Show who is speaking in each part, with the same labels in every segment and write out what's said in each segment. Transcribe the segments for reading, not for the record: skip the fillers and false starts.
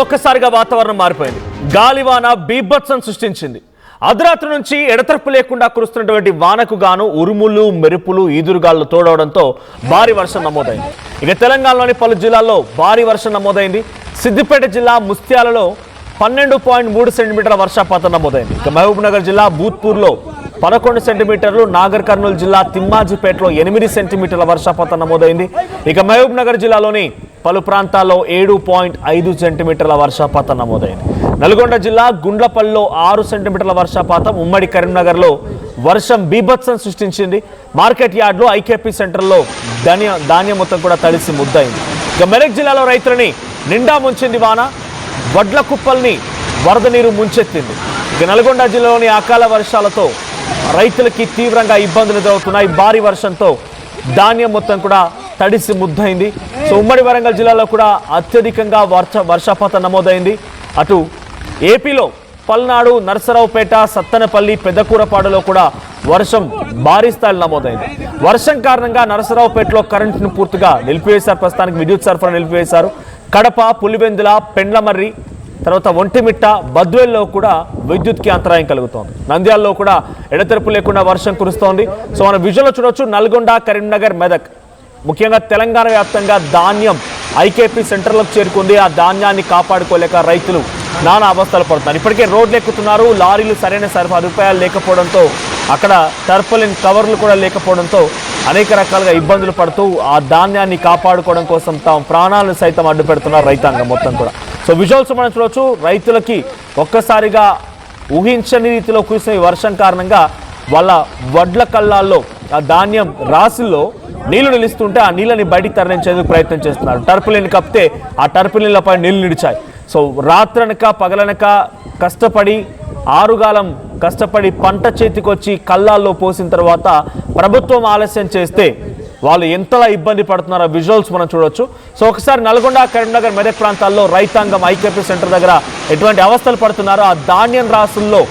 Speaker 1: ఒక్కసారిగా వాతావరణం మారిపోయింది. గాలివాన బీభత్సం సృష్టించింది. అర్ధరాత్రి నుంచి ఎడతెరపు లేకుండా కురుస్తున్నటువంటి వానకు గాను ఉరుములు, మెరుపులు, ఈదురుగాలు తోడవడంతో భారీ వర్షం నమోదైంది. ఇక తెలంగాణలోని పలు జిల్లాల్లో భారీ వర్షం నమోదైంది. సిద్దిపేట జిల్లా ముస్త్యాలలో 12.3 సెంటీమీటర్ల వర్షపాతం నమోదైంది. ఇక మహబూబ్ నగర్ జిల్లా బూత్పూర్లో 11 సెంటీమీటర్లు, నాగర్ కర్నూలు జిల్లా తిమ్మాజిపేటలో 8 సెంటీమీటర్ల వర్షపాతం నమోదైంది. ఇక మహబూబ్ నగర్ జిల్లాలోని పలు ప్రాంతాల్లో 7.5 సెంటీమీటర్ల వర్షపాతం నమోదైంది. నల్గొండ జిల్లా గుండ్లపల్లిలో 6 సెంటీమీటర్ల వర్షపాతం. ఉమ్మడి కరీంనగర్లో వర్షం బీభత్సం సృష్టించింది. మార్కెట్ యార్డ్లో ఐకేపీ సెంటర్లో ధాన్యం మొత్తం కూడా తడిసి ముద్దయింది. ఇక మెదక్ జిల్లాలో రైతులని నిండా ముంచింది వాన. వడ్ల కుప్పల్ని వరద నీరు ముంచెత్తింది. ఇక నల్గొండ జిల్లాలోని అకాల వర్షాలతో రైతులకి తీవ్రంగా ఇబ్బందులు ఎదురవుతున్నాయి. భారీ వర్షంతో ధాన్యం మొత్తం కూడా తడిసి ముద్దయింది. సో ఉమ్మడి వరంగల్ జిల్లాలో కూడా అత్యధికంగా వర్షపాతం నమోదైంది. అటు ఏపీలో పల్నాడు, నరసరావుపేట, సత్తెనపల్లి, పెద్దకూరపాడులో కూడా వర్షం భారీ స్థాయిలో నమోదైంది. వర్షం కారణంగా నరసరావుపేటలో కరెంటును పూర్తిగా నిలిపివేశారు. ప్రస్తుతానికి విద్యుత్ సరఫరా నిలిపివేశారు. కడప, పులివెందుల, పెండ్లమర్రి, తర్వాత ఒంటిమిట్ట, బద్వేల్లో కూడా విద్యుత్కి అంతరాయం కలుగుతోంది. నంద్యాలలో కూడా ఎడతెరపు లేకుండా వర్షం కురుస్తోంది. సో మన విజువల్లో చూడొచ్చు. నల్గొండ, కరీంనగర్, మెదక్, ముఖ్యంగా తెలంగాణ వ్యాప్తంగా ధాన్యం ఐకేపీ సెంటర్లకు చేరుకుంది. ఆ ధాన్యాన్ని కాపాడుకోలేక రైతులు నానా అవస్థలు పడుతున్నారు. ఇప్పటికే రోడ్లు ఎక్కుతున్నారు. లారీలు సరైన సదుపాయాలు లేకపోవడంతో, అక్కడ టర్పలిన్ కవర్లు కూడా లేకపోవడంతో అనేక రకాలుగా ఇబ్బందులు పడుతూ ఆ ధాన్యాన్ని కాపాడుకోవడం కోసం తమ ప్రాణాలను సైతం అడ్డు పెడుతున్నారు రైతాంగం మొత్తం కూడా. సో విజువల్స్ మనం చూడవచ్చు. రైతులకి ఒక్కసారిగా ఊహించని రీతిలో కురిసిన ఈ వర్షం కారణంగా వాళ్ళ వడ్ల కళ్ళాల్లో ఆ ధాన్యం రాసుల్లో నీళ్లు నిలుస్తుంటే ఆ నీళ్ళని బయటికి తరలించేందుకు ప్రయత్నం చేస్తున్నారు. టర్పులిన్ కప్పితే ఆ టర్పులిన్లపై నీళ్లు నిడిచాయి. సో రాత్రనక పగలనక కష్టపడి, ఆరుగాలం కష్టపడి పంట చేతికొచ్చి కళ్ళాల్లో పోసిన తర్వాత ప్రభుత్వం ఆలస్యం చేస్తే వాళ్ళు ఎంతలా ఇబ్బంది పడుతున్నారో విజువల్స్ మనం చూడొచ్చు. సో ఒకసారి నల్గొండ, కరీంనగర్, మెదక్ ప్రాంతాల్లో రైతాంగం ఐకేపీ సెంటర్ దగ్గర ఎటువంటి అవస్థలు పడుతున్నారో, ఆ ధాన్యం రాసుల్లో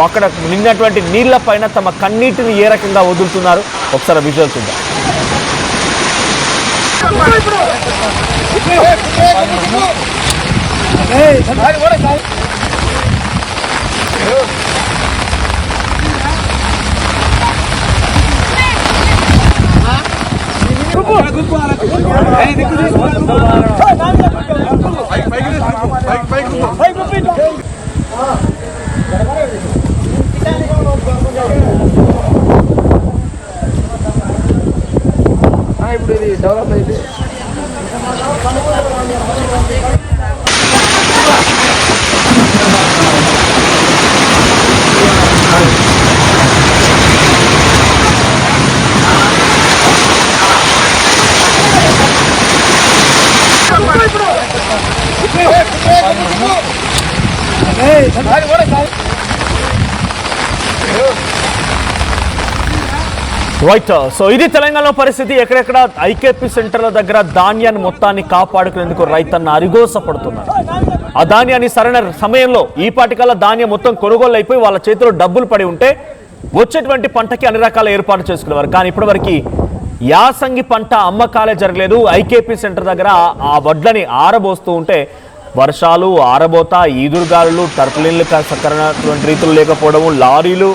Speaker 1: అక్కడ నిన్నటువంటి నీళ్ల పైన తమ కన్నీటిని ఏ రకంగా వదులుతున్నారు ఒకసారి విజువల్ చూద్దాం.
Speaker 2: ఇప్పుడు ఇది డెవలప్ అయితే
Speaker 1: రైట్. సో ఇది తెలంగాణలో పరిస్థితి. ఎక్కడెక్కడ ఐకేపీ సెంటర్ల దగ్గర ధాన్యాన్ని మొత్తాన్ని కాపాడుకునేందుకు రైతన్న అరిగోస పడుతున్నారు. ఆ ధాన్యాన్ని సరైన సమయంలో ఈ పాటికల్లా ధాన్యం మొత్తం కొనుగోలు అయిపోయి వాళ్ళ చేతిలో డబ్బులు పడి ఉంటే వచ్చేటువంటి పంటకి అన్ని రకాల ఏర్పాటు చేసుకునేవారు. కానీ ఇప్పటివరకు యాసంగి పంట అమ్మకాలే జరగలేదు. ఐకేపీ సెంటర్ దగ్గర ఆ వడ్లని ఆరబోస్తూ ఉంటే వర్షాలు, ఆరబోత, ఈదురుగాలులు, టర్పులిన్లు సరైనటువంటి రీతులు లేకపోవడము, లారీలు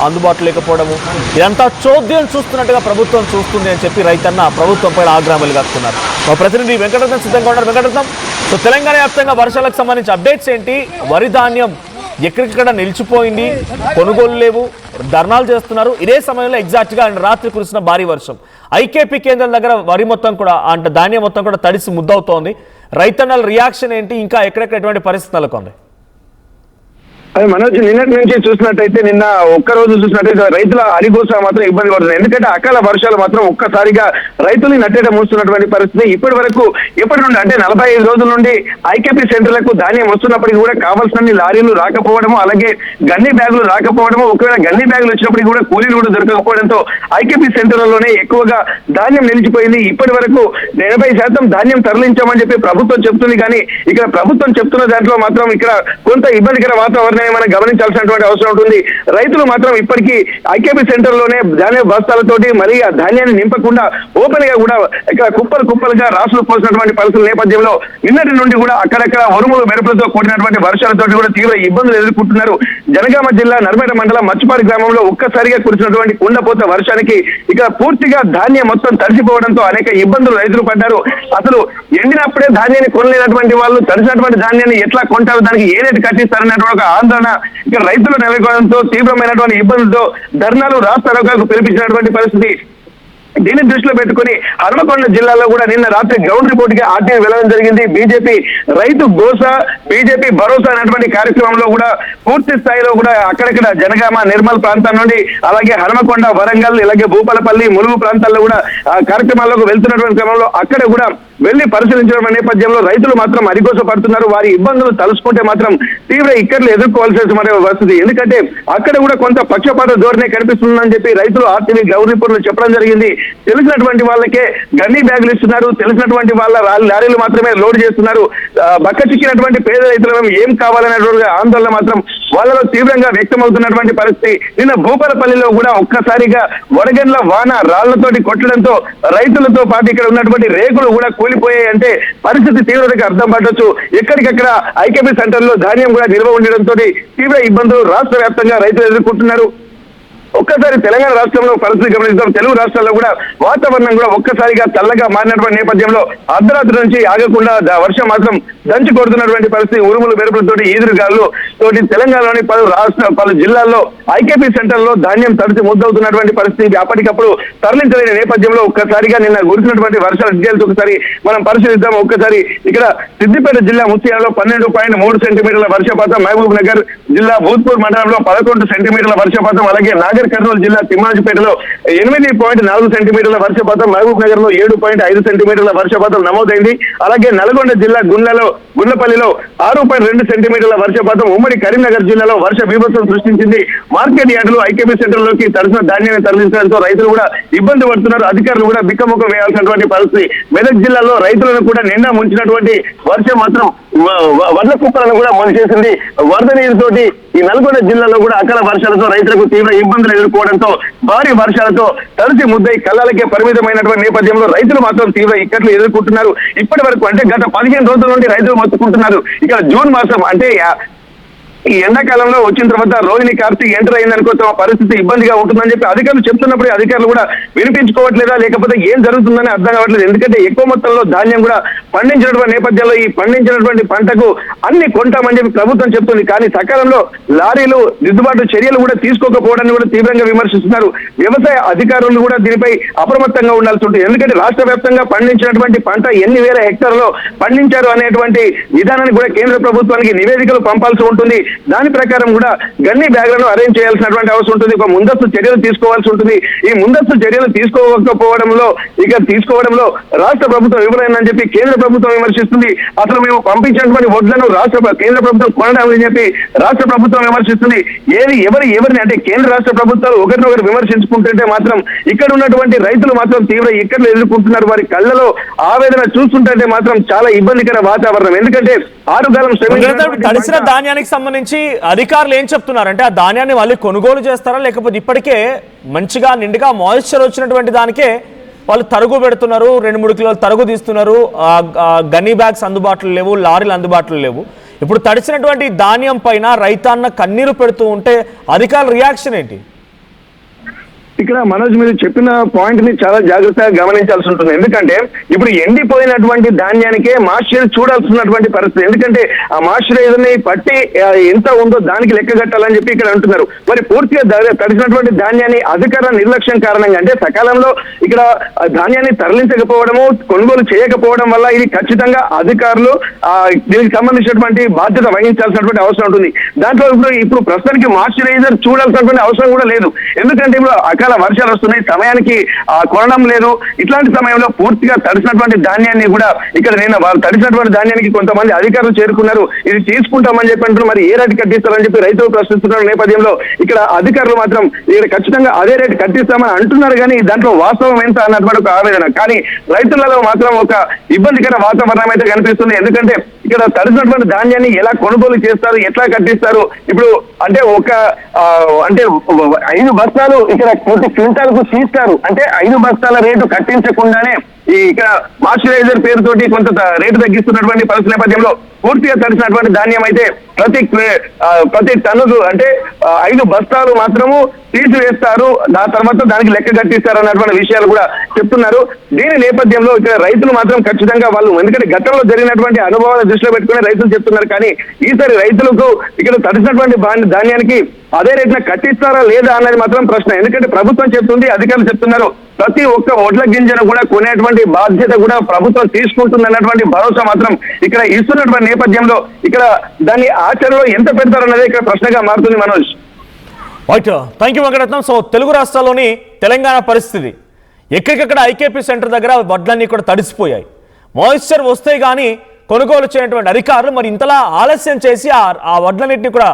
Speaker 1: అందుబాటులో లేకపోవడము, ఇదంతా చోద్యం చూస్తున్నట్టుగా ప్రభుత్వం చూస్తుంది అని చెప్పి రైతన్న ప్రభుత్వంపై ఆగ్రహాలు కాస్తున్నారు. మా ప్రతినిధి వెంకటరత్నం సిద్ధంగా ఉన్నారు. వెంకటరత్నం, సో తెలంగాణ వ్యాప్తంగా వర్షాలకు సంబంధించి అప్డేట్స్ ఏంటి? వరి ధాన్యం ఎక్కడికక్కడ నిలిచిపోయింది, కొనుగోలు లేవు, ధర్నాలు చేస్తున్నారు. ఇదే సమయంలో ఎగ్జాక్ట్గా రాత్రి కురిసిన భారీ వర్షం ఐకేపీ కేంద్రం దగ్గర వరి మొత్తం కూడా అంటే ధాన్యం మొత్తం కూడా తడిసి ముద్దవుతోంది. రైతన్నల రియాక్షన్ ఏంటి? ఇంకా ఎక్కడెక్కడ ఎటువంటి పరిస్థితి నెలకొంది?
Speaker 3: అది మనోజ్, నిన్నటి నుంచి చూసినట్టయితే, నిన్న ఒక్కరోజు చూసినట్టయితే రైతుల అరిగోస మాత్రం ఇబ్బంది పడుతుంది. ఎందుకంటే అకాల వర్షాలు మాత్రం ఒక్కసారిగా రైతుల్ని నట్టేట మూస్తున్నటువంటి పరిస్థితి. ఇప్పటి వరకు ఎప్పటి నుండి అంటే 45 రోజుల నుండి ఐకేపీ సెంటర్లకు ధాన్యం వస్తున్నప్పటికీ కూడా కావాల్సిన లారీలు రాకపోవడము, అలాగే గన్ని బ్యాగులు రాకపోవడము, ఒకవేళ గన్ని బ్యాగులు వచ్చినప్పటికీ కూడా కూలీలు కూడా దొరకకపోవడంతో ఐకేపీ సెంటర్లలోనే ఎక్కువగా ధాన్యం నిలిచిపోయింది. ఇప్పటి వరకు 80% ధాన్యం తరలించామని చెప్పి ప్రభుత్వం చెప్తుంది. కానీ ఇక్కడ ప్రభుత్వం చెప్తున్న దాంట్లో మాత్రం ఇక్కడ కొంత ఇబ్బందికర వాతావరణం విషయాన్ని మనం గమనించాల్సినటువంటి అవసరం ఉంటుంది. రైతులు మాత్రం ఇప్పటికీ ఐకేపీ సెంటర్ లోనే ధాన్య బస్తాలతోటి మరి ఆ ధాన్యాన్ని నింపకుండా ఓపెన్ గా కూడా ఇక్కడ కుప్పలుగా రాసులు పోసినటువంటి పరిస్థితుల నేపథ్యంలో నిన్నటి నుండి కూడా అక్కడక్కడ ఉరుములు మెరుపులతో కూడినటువంటి వర్షాలతో కూడా తీవ్ర ఇబ్బందులు ఎదుర్కొంటున్నారు. జనగామ జిల్లా నర్మేట మండలం మచ్చుపాడి గ్రామంలో ఒక్కసారిగా కురిసినటువంటి కుండపోత వర్షానికి ఇక పూర్తిగా ధాన్యం మొత్తం తడిసిపోవడంతో అనేక ఇబ్బందులు రైతులు పడ్డారు. అసలు ఎండినప్పుడే ధాన్యాన్ని కొనలేనటువంటి వాళ్ళు తడిసినటువంటి ధాన్యాన్ని ఎట్లా కొంటారు, దానికి ఏ రేటు కట్టిస్తారనేటువంటి ఒక ఆందోళన ఇక్కడ రైతులు నెలకొనడంతో తీవ్రమైనటువంటి ఇబ్బందులతో ధర్నాలు రాస్తారోకాలకు పిలిపించినటువంటి పరిస్థితి. దీన్ని దృష్టిలో పెట్టుకుని హన్మకొండ జిల్లాలో కూడా నిన్న రాత్రి గ్రౌండ్ రిపోర్ట్ గా ఆర్టీఐ వెళ్ళడం జరిగింది. బీజేపీ రైతు గోసా, బీజేపీ భరోసా అనేటువంటి కార్యక్రమంలో కూడా పూర్తి స్థాయిలో కూడా అక్కడక్కడ జనగామ నిర్మల్ ప్రాంతం నుండి అలాగే హన్మకొండ, వరంగల్, ఇలాగే భూపాలపల్లి, ములుగు ప్రాంతాల్లో కూడా కార్యక్రమాల్లోకి వెళ్తున్నటువంటి క్రమంలో అక్కడ కూడా వెళ్లి పరిశీలించడం నేపథ్యంలో రైతులు మాత్రం అరికోస పడుతున్నారు. వారి ఇబ్బందులు తలుసుకుంటే మాత్రం తీవ్ర ఇక్కట్లు ఎదుర్కోవాల్సిన పరిస్థితి. ఎందుకంటే అక్కడ కూడా కొంత పక్షపాత ధోరణి కనిపిస్తుందని చెప్పి రైతులు ఆర్టీవీ గ్రౌండ్ రిపోర్ట్లు చెప్పడం జరిగింది. తెలిసినటువంటి వాళ్ళకే గన్నీ బ్యాగులు ఇస్తున్నారు, తెలిసినటువంటి వాళ్ళ లారీలు మాత్రమే లోడ్ చేస్తున్నారు. బక్క చిక్కినటువంటి పేద రైతులు ఏం కావాలనేటువంటి ఆందోళన మాత్రం వాళ్ళలో తీవ్రంగా వ్యక్తమవుతున్నటువంటి పరిస్థితి. నిన్న భూపాలపల్లిలో కూడా ఒక్కసారిగా వడగండ్ల వాన రాళ్లతోటి కొట్టడంతో రైతులతో పాటు ఇక్కడ ఉన్నటువంటి రేకులు కూడా కూలిపోయాయి. అంటే పరిస్థితి తీవ్రతకు అర్థం పట్టొచ్చు. ఎక్కడికక్కడ ఐకేపీ సెంటర్ లో ధాన్యం కూడా నిల్వ ఉండడంతో తీవ్ర ఇబ్బందులు రాష్ట్ర వ్యాప్తంగా రైతులు ఎదుర్కొంటున్నారు. ఒక్కసారి తెలంగాణ రాష్ట్రంలో పరిస్థితి గమనిద్దాం. తెలుగు రాష్ట్రాల్లో కూడా వాతావరణం కూడా ఒక్కసారిగా చల్లగా మారినటువంటి నేపథ్యంలో అర్ధరాత్రి నుంచి ఆగకుండా వర్షం మాత్రం దంచి కొడుతున్నటువంటి పరిస్థితి. ఉరుములు మెరుపులతోటి ఈదురుగాలు తోటి తెలంగాణలోని పలు జిల్లాల్లో ఐకేపీ సెంటర్ లో ధాన్యం తడిసి ముద్దవుతున్నటువంటి పరిస్థితి. అప్పటికప్పుడు తరలించలేని నేపథ్యంలో ఒక్కసారిగా నిన్న కురిసినటువంటి వర్షాల డీటెయిల్స్ ఒకసారి మనం పరిశీలిద్దాం. ఒక్కసారి ఇక్కడ సిద్దిపేట జిల్లా ముత్యాలలో 12.3 సెంటీమీటర్ల వర్షపాతం, మహబూబ్ నగర్ జిల్లా భూత్పూర్ మండలంలో 11 సెంటీమీటర్ల వర్షపాతం, అలాగే నాగర్ కర్నూలు జిల్లా తిమ్మాజిపేటలో 8.4 సెంటీమీటర్ల వర్షపాతం, మహబూబ్ నగర్ లో 7.5 సెంటీమీటర్ల వర్షపాతం నమోదైంది. అలాగే నల్గొండ జిల్లా గుండ్లపల్లిలో 6.2 సెంటీమీటర్ల వర్షపాతం ఉమ్మడి కరీంనగర్ జిల్లాలో వర్ష బీభత్సం సృష్టించింది. మార్కెట్ యార్డులు ఐకేపీ సెంటర్ లోకి తడిసిన ధాన్యాన్ని తరలించడంతో రైతులు కూడా ఇబ్బంది పడుతున్నారు. అధికారులు కూడా బిక్కముఖం వేయాల్సినటువంటి పరిస్థితి. మెదక్ జిల్లాలో రైతులను కూడా నిండా ముంచినటువంటి వర్షం మాత్రం వడ్ల కుప్పలను కూడా ముంచేసింది. వరద నీరుతోటి ఈ నల్గొండ జిల్లాలో కూడా అకాల వర్షాలతో రైతులకు తీవ్ర ఇబ్బందులు ఎదుర్కోవడంతో భారీ వర్షాలతో తడిసి ముద్దై కళ్ళాలకే పరిమితమైనటువంటి నేపథ్యంలో రైతులు మాత్రం తీవ్ర ఇక్కట్లు ఎదుర్కొంటున్నారు. ఇప్పటి వరకు అంటే గత 15 రోజుల నుండి రైతులు మొత్తుకుంటున్నారు. ఇక్కడ జూన్ మాసం అంటే ఈ ఎండాకాలంలో వచ్చిన తర్వాత రోహిణి కార్తీక్ ఎంటర్ అయిందనుకో తమ పరిస్థితి ఇబ్బందిగా ఉంటుందని చెప్పి అధికారులు చెప్తున్నప్పుడు అధికారులు కూడా వినిపించుకోవట్లేదా, లేకపోతే ఏం జరుగుతుందని అర్థం కావట్లేదు. ఎందుకంటే ఎక్కువ మొత్తంలో ధాన్యం కూడా పండించినటువంటి నేపథ్యంలో ఈ పండించినటువంటి పంటకు అన్ని కొంటామని చెప్పి ప్రభుత్వం చెప్తుంది. కానీ సకాలంలో లారీలు దిద్దుబాటు చర్యలు కూడా తీసుకోకపోవడాన్ని కూడా తీవ్రంగా విమర్శిస్తున్నారు. వ్యవసాయ అధికారులు కూడా దీనిపై అప్రమత్తంగా ఉండాల్సి ఉంటుంది. ఎందుకంటే రాష్ట్ర వ్యాప్తంగా పండించినటువంటి పంట ఎన్ని వేల హెక్టార్లో పండించారు అనేటువంటి విధానాన్ని కూడా కేంద్ర ప్రభుత్వానికి నివేదికలు పంపాల్సి ఉంటుంది. దాని ప్రకారం కూడా గన్ని బ్యాగ్లను అరేంజ్ చేయాల్సినటువంటి అవసరం ఉంటుంది. ఒక ముందస్తు చర్యలు తీసుకోవాల్సి ఉంటుంది. ఈ ముందస్తు చర్యలు తీసుకోవడంలో రాష్ట్ర ప్రభుత్వం వివరైందని చెప్పి కేంద్ర ప్రభుత్వం విమర్శిస్తుంది. అసలు మేము పంపించినటువంటి వడ్లను కేంద్ర ప్రభుత్వం కొనడామని చెప్పి రాష్ట్ర ప్రభుత్వం విమర్శిస్తుంది. ఎవరిని అంటే కేంద్ర రాష్ట్ర ప్రభుత్వాలు ఒకరినొకరు విమర్శించుకుంటుంటే మాత్రం ఇక్కడ ఉన్నటువంటి రైతులు మాత్రం తీవ్ర ఇక్కట్లు ఎదుర్కొంటున్నారు. వారి కళ్ళలో ఆవేదన చూస్తుంటే మాత్రం చాలా ఇబ్బందికర వాతావరణం. ఎందుకంటే ఆరుగాలం
Speaker 1: తడిసిన ధాన్యానికి సంబంధించి అధికారులు ఏం చెప్తున్నారంటే ఆ ధాన్యాన్ని మళ్ళీ కొనుగోలు చేస్తారా, లేకపోతే ఇప్పటికే మంచిగా నిండుగా మాయిశ్చర్ వచ్చినటువంటి దానికే వాళ్ళు తరుగు పెడుతున్నారు, 2-3 కిలోలు తరుగు తీస్తున్నారు, గన్నీ బ్యాగ్స్ అందుబాటులో లేవు, లారీలు అందుబాటులో లేవు. ఇప్పుడు తడిసినటువంటి ధాన్యం పైన రైతాన్న కన్నీరు పెడుతూ ఉంటే అధికారుల రియాక్షన్ ఏంటి?
Speaker 3: ఇక్కడ మనోజ్ మీరు చెప్పిన పాయింట్ ని చాలా జాగ్రత్తగా గమనించాల్సి ఉంటుంది. ఎందుకంటే ఇప్పుడు ఎండిపోయినటువంటి ధాన్యానికే మాయిశ్చర్ చూడాల్సినటువంటి పరిస్థితి. ఎందుకంటే ఆ మాయిశ్చరైజర్ ని పట్టి ఎంత ఉందో దానికి లెక్క కట్టాలని చెప్పి ఇక్కడ అంటున్నారు. మరి పూర్తిగా తడిసినటువంటి ధాన్యాన్ని అధికార నిర్లక్ష్యం కారణంగా అంటే సకాలంలో ఇక్కడ ధాన్యాన్ని తరలించకపోవడము, కొనుగోలు చేయకపోవడం వల్ల ఇది ఖచ్చితంగా అధికారులు దీనికి సంబంధించినటువంటి బాధ్యత వహించాల్సినటువంటి అవసరం ఉంటుంది. దాంట్లో ఇప్పుడు ప్రస్తుతానికి మాయిశ్చరైజర్ చూడాల్సినటువంటి అవసరం కూడా లేదు. ఎందుకంటే ఇప్పుడు అకాల వర్షాలు వస్తున్నాయి, సమయానికి కొనడం లేదు. ఇట్లాంటి సమయంలో పూర్తిగా తడిసినటువంటి ధాన్యాన్ని కూడా ఇక్కడ నేను తడిసినటువంటి ధాన్యానికి కొంతమంది అధికారులు చేరుకున్నారు. ఇది తీసుకుంటామని చెప్పి అంటున్నారు. మరి ఏ రేటు కట్టిస్తారని చెప్పి రైతులు ప్రశ్నిస్తున్న నేపథ్యంలో ఇక్కడ అధికారులు మాత్రం ఇక్కడ ఖచ్చితంగా అదే రేటు కట్టిస్తామని అంటున్నారు. కానీ దాంట్లో వాస్తవం ఎంత అన్నటువంటి ఒక ఆవేదన. కానీ రైతులలో మాత్రం ఒక ఇబ్బందికర వాతావరణం అయితే కనిపిస్తుంది. ఎందుకంటే ఇక్కడ తడిసినటువంటి ధాన్యాన్ని ఎలా కొనుగోలు చేస్తారు, ఎట్లా కట్టిస్తారు? ఇప్పుడు అంటే అంటే 5 బస్తాలు ఇక్కడ ప్రతి క్వింటాల్ కు తీస్తారు. అంటే 5 బస్తాల రేటు కట్టించకుండానే ఇక్కడ మాయిశ్చరైజర్ పేరుతోటి కొంత రేటు తగ్గిస్తున్నటువంటి పరిస్థితి నేపథ్యంలో పూర్తిగా తడిసినటువంటి ధాన్యం అయితే ప్రతి టన్నుకు అంటే 5 బస్తాలు మాత్రము తీసివేస్తారు. ఆ తర్వాత దానికి లెక్క కట్టిస్తారు అన్నటువంటి విషయాలు కూడా చెప్తున్నారు. దీని నేపథ్యంలో ఇక్కడ రైతులు మాత్రం ఖచ్చితంగా వాళ్ళు, ఎందుకంటే గతంలో జరిగినటువంటి అనుభవాలు దృష్టిలో పెట్టుకుని రైతులు చెప్తున్నారు. కానీ ఈసారి రైతులకు ఇక్కడ తడిసినటువంటి ధాన్యానికి అదే రేట్న కట్టిస్తారా లేదా అన్నది మాత్రం ప్రశ్న. ఎందుకంటే ప్రభుత్వం చెప్తుంది, అధికారులు చెప్తున్నారు ప్రతి ఒక్క వడ్ల గింజను కూడా కొనేటువంటి బాధ్యత కూడా ప్రభుత్వం తీసుకుంటుంది అన్నటువంటి భరోసా మాత్రం ఇక్కడ ఇస్తున్నటువంటి నేపథ్యంలో ఇక్కడ దాన్ని ఆచరణలో ఎంత పెడతారన్నదే ఇక్కడ ప్రశ్నగా మారుతుంది. Manoj.
Speaker 1: Right, thank you Venkataratnam. So Telugu రాష్ట్రాల్లోని తెలంగాణ పరిస్థితి ఎక్కడికక్కడ ఐకేపీ సెంటర్ దగ్గర వడ్లన్నీ కూడా తడిసిపోయాయి. మాయిశ్చర్ వస్తే కానీ కొనుగోలు చేయనటువంటి అధికారులు మరి ఇంతలా ఆలస్యం చేసి ఆ వడ్లన్నింటినీ కూడా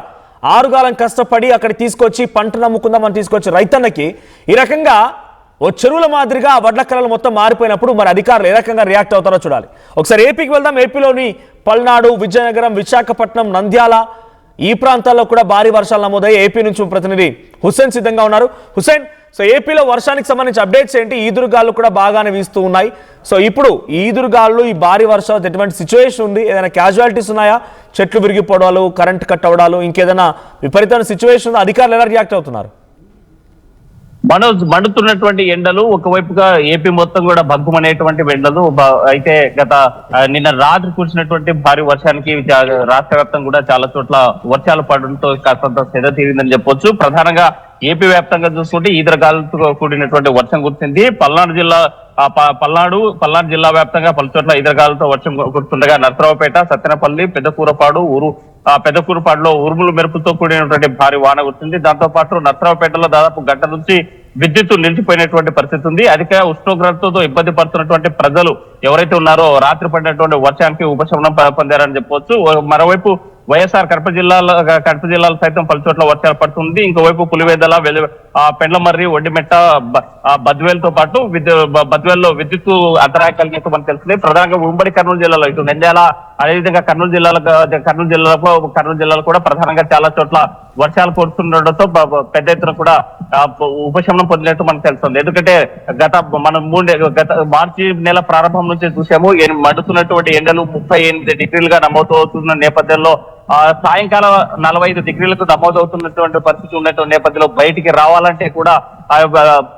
Speaker 1: ఆరుగాలం కష్టపడి అక్కడ తీసుకొచ్చి పంటను అమ్ముకుందామని తీసుకొచ్చి రైతన్నకి ఈ రకంగా ఓ చెరువుల మాదిరిగా ఆ వడ్ల కళలు మొత్తం మారిపోయినప్పుడు మరి అధికారులు ఏ రకంగా రియాక్ట్ అవుతారో చూడాలి. ఒకసారి ఏపీకి వెళ్దాం. ఏపీలోని పల్నాడు, విజయనగరం, విశాఖపట్నం, నంద్యాల ఈ ప్రాంతాల్లో కూడా భారీ వర్షాలు నమోదయ్యాయి. ఏపీ నుంచి ప్రతినిధి హుస్సేన్ సిద్ధంగా ఉన్నారు. హుస్సేన్, సో ఏపీలో వర్షానికి సంబంధించి అప్డేట్స్ ఏంటి? ఈదురుగాలు కూడా బాగానే వీస్తూ ఉన్నాయి. సో ఇప్పుడు ఈ ఈదురుగాలు, ఈ భారీ వర్షాలు ఎటువంటి సిచ్యువేషన్ ఉంది? ఏదైనా క్యాజువాలిటీస్ ఉన్నాయా? చెట్లు విరిగిపోవడాలు, కరెంట్ కట్ అవ్వడాలు, ఇంకేదైనా విపరీతమైన సిచ్యువేషన్ ఉందా? అధికారులు ఎలా రియాక్ట్ అవుతున్నారు?
Speaker 4: మండుతున్నటువంటి ఎండలు ఒకవైపుగా ఏపీ మొత్తం కూడా భగ్గుమనేటువంటి ఎండలు అయితే నిన్న రాత్రి కురిసినటువంటి భారీ వర్షానికి రాష్ట్ర వ్యాప్తంగా కూడా చాలా చోట్ల వర్షాలు పడడంతో కాస్తంత సెద తీరిందని చెప్పొచ్చు. ప్రధానంగా ఏపీ వ్యాప్తంగా చూసుకుంటే ఈదరగాలతో కూడినటువంటి వర్షం కురిసింది. పల్నాడు జిల్లా వ్యాప్తంగా పలు చోట్ల ఈదరగాలతో వర్షం కురుస్తుండగా నర్సరావుపేట, సత్తెనపల్లి, పెద్దకూరుపాడులో ఉరుములు మెరుపులతో కూడినటువంటి భారీ వాన కురిసింది. దాంతో పాటు నర్సరావుపేటలో దాదాపు గంట నుంచి విద్యుత్తు నిలిచిపోయినటువంటి పరిస్థితి ఉంది. అధిక ఉష్ణోగ్రతతో ఇబ్బంది పడుతున్నటువంటి ప్రజలు ఎవరైతే ఉన్నారో రాత్రి పడినటువంటి వర్షానికి ఉపశమనం పొందారని చెప్పవచ్చు. మరోవైపు వైఎస్ఆర్ కడప జిల్లాలో సైతం పలు చోట్ల వర్షాలు పడుతుంది. ఇంకోవైపు పులివెందుల, పెండ్లమర్రి, ఒండిమెట్ట, బద్వేల్తో పాటు బద్వేల్లో విద్యుత్తు అంతరాయం కలిగినట్టు మనకు తెలిసింది. ప్రధానంగా ఉమ్మడి కర్నూలు జిల్లాలో ఇటు నంద్యాల అదేవిధంగా కర్నూలు జిల్లాలో కూడా ప్రధానంగా చాలా చోట్ల వర్షాలు కురుస్తుండటంతో పెద్ద ఎత్తున కూడా ఉపశమనం పొందినట్టు మనకు తెలుస్తుంది. ఎందుకంటే గత మార్చి నెల ప్రారంభం నుంచి చూసాము మండుతున్నటువంటి ఎండలు 38 డిగ్రీలుగా నమోదవుతున్న నేపథ్యంలో సాయంకాలం 45 డిగ్రీలకు నమోదవుతున్నటువంటి పరిస్థితి ఉన్నటువంటి నేపథ్యంలో బయటికి రావాలంటే కూడా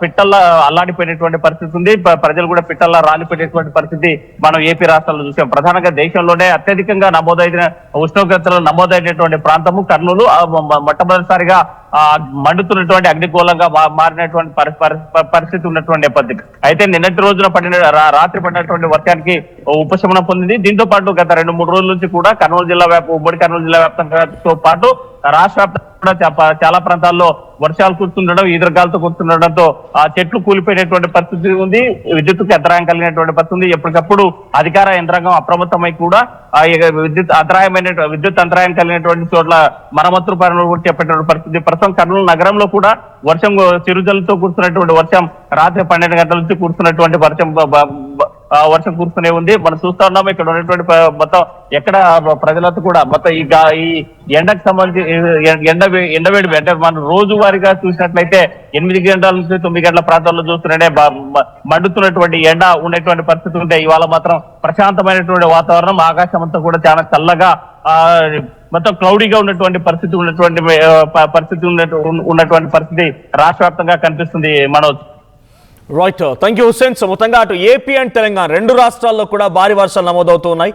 Speaker 4: పిట్టల్లా అల్లాడిపోయినటువంటి పరిస్థితి ఉంది. ప్రజలు కూడా పిట్టల్లా రాలిపోయినటువంటి పరిస్థితి మనం ఏపీ రాష్ట్రాల్లో చూసాం. ప్రధానంగా దేశంలోనే అత్యధికంగా ఉష్ణోగ్రతలు నమోదైనటువంటి ప్రాంతము కర్నూలు. మొట్టమొదటిసారిగా మండుతున్నటువంటి అగ్నిగోళంగా మారినటువంటి పరిస్థితి ఉన్నటువంటి నేపథ్యం. అయితే నిన్నటి రోజున రాత్రి పడినటువంటి వర్షానికి ఉపశమనం పొందింది. దీంతో పాటు గత 2-3 రోజుల నుంచి కూడా ఉమ్మడి కర్నూలు జిల్లా వ్యాప్తంగాతో పాటు రాష్ట్ర వ్యాప్తంగా కూడా చాలా ప్రాంతాల్లో వర్షాలు కురుస్తుండడం, ఈదురుగాలతో కురుస్తుండడంతో ఆ చెట్లు కూలిపోయినటువంటి పరిస్థితి ఉంది. విద్యుత్తుకు అంతరాయం కలిగినటువంటి పరిస్థితి ఉంది. ఎప్పటికప్పుడు అధికార యంత్రాంగం అప్రమత్తమై కూడా విద్యుత్ అంతరాయం కలిగినటువంటి చోట్ల మరమ్మతులు పనులు కూడా చేపట్టినటువంటి పరిస్థితి. ప్రస్తుతం కర్నూలు నగరంలో కూడా వర్షం చిరుజలతో కురుస్తున్నటువంటి వర్షం రాత్రి 12 గంటల నుంచి కురుస్తున్నటువంటి వర్షం కురుస్తూనే ఉంది. మనం చూస్తా ఉన్నాము ఇక్కడ ఉన్నటువంటి మొత్తం ఎక్కడ ప్రజలతో కూడా మొత్తం ఈ ఎండకు సంబంధించి ఎండవేడి అంటే మనం రోజువారీగా చూసినట్లయితే 8 గంటల నుంచి 9 గంటల ప్రాంతాల్లో చూస్తుంటే మండుతున్నటువంటి ఎండ ఉన్నటువంటి పరిస్థితి ఉంటే ఇవాళ మాత్రం ప్రశాంతమైనటువంటి వాతావరణం, ఆకాశం అంతా కూడా చాలా చల్లగా మొత్తం క్లౌడీగా ఉన్నటువంటి పరిస్థితి ఉన్నటువంటి పరిస్థితి రాష్ట్ర వ్యాప్తంగా కనిపిస్తుంది. Manoj.
Speaker 1: Right, thank you Hussain. So మొత్తంగా అటు ఏపీ అండ్ తెలంగాణ 2 రాష్ట్రాల్లో కూడా భారీ వర్షాలు నమోదవుతూ ఉన్నాయి.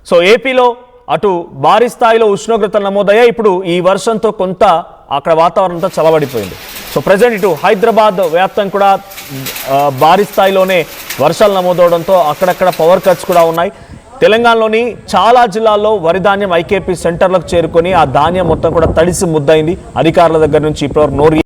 Speaker 1: సో ఏపీలో అటు భారీ స్థాయిలో ఉష్ణోగ్రతలు నమోదయ్యాయి. ఇప్పుడు ఈ వర్షంతో కొంత అక్కడ వాతావరణంతో చల్లబడిపోయింది. సో ప్రజెంట్ ఇటు హైదరాబాద్ వ్యాప్తంగా కూడా భారీ స్థాయిలోనే వర్షాలు నమోదవడంతో అక్కడక్కడ పవర్ కట్స్ కూడా ఉన్నాయి. తెలంగాణలోని చాలా జిల్లాల్లో వరి ధాన్యం ఐకేపీ సెంటర్లకు చేరుకొని ఆ ధాన్యం మొత్తం కూడా తడిసి ముద్దయింది. అధికారుల దగ్గర నుంచి ఇప్పటివరకు